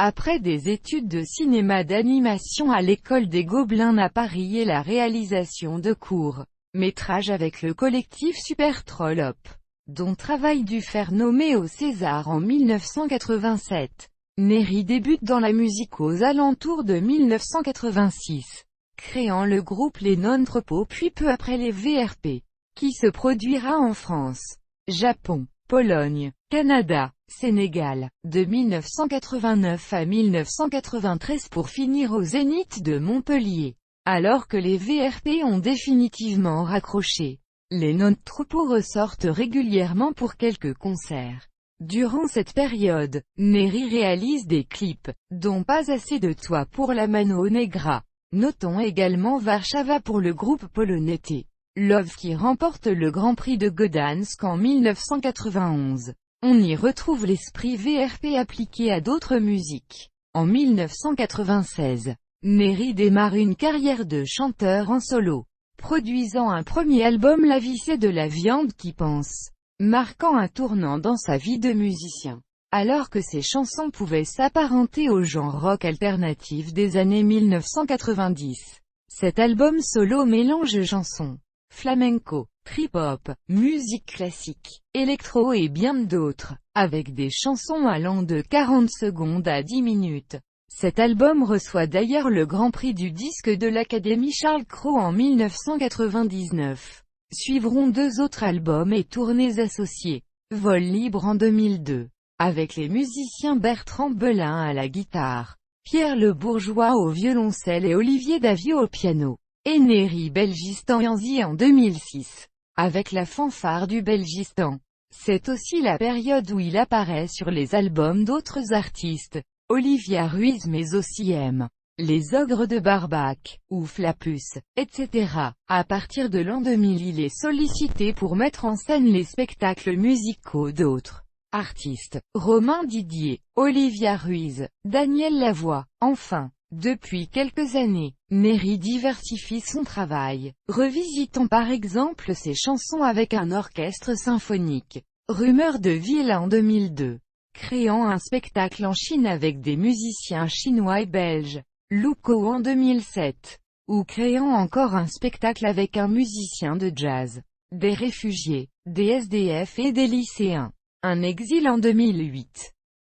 Après des études de cinéma d'animation à l'école des Gobelins à Paris et la réalisation de courts-métrages avec le collectif Super Troll Hop, dont travaille dû faire nommer au César en 1987. Neri débute dans la musique aux alentours de 1986, créant le groupe Les Non-Tropos puis peu après les VRP, qui se produira en France, Japon, Pologne, Canada, Sénégal, de 1989 à 1993 pour finir au Zénith de Montpellier. Alors que les VRP ont définitivement raccroché, les Non-Tropos ressortent régulièrement pour quelques concerts. Durant cette période, Neri réalise des clips, dont Pas assez de toi pour la Mano Negra. Notons également Warszawa pour le groupe polonais T. Love qui remporte le Grand Prix de Gdansk en 1991. On y retrouve l'esprit VRP appliqué à d'autres musiques. En 1996, Neri démarre une carrière de chanteur en solo, produisant un premier album La vie c'est de la viande qui pense, marquant un tournant dans sa vie de musicien. Alors que ses chansons pouvaient s'apparenter au genre rock alternatif des années 1990. Cet album solo mélange chansons, flamenco, trip-hop, musique classique, électro et bien d'autres, avec des chansons allant de 40 secondes à 10 minutes. Cet album reçoit d'ailleurs le Grand Prix du disque de l'Académie Charles Cros en 1999. Suivront 2 autres albums et tournées associées. Vol libre en 2002, avec les musiciens Bertrand Belin à la guitare, Pierre Le Bourgeois au violoncelle et Olivier Daviau au piano, et Neri Belgistan en 2006, avec la fanfare du Belgistan. C'est aussi la période où il apparaît sur les albums d'autres artistes, Olivia Ruiz mais aussi M. Les Ogres de Barbac, ou Flapus, etc. À partir de l'an 2000 il est sollicité pour mettre en scène les spectacles musicaux d'autres artistes, Romain Didier, Olivia Ruiz, Daniel Lavoie. Enfin, depuis quelques années, Neri diversifie son travail, revisitant par exemple ses chansons avec un orchestre symphonique, Rumeur de ville en 2002, créant un spectacle en Chine avec des musiciens chinois et belges, Luco en 2007, ou créant encore un spectacle avec un musicien de jazz, des réfugiés, des SDF et des lycéens, un exil en 2008.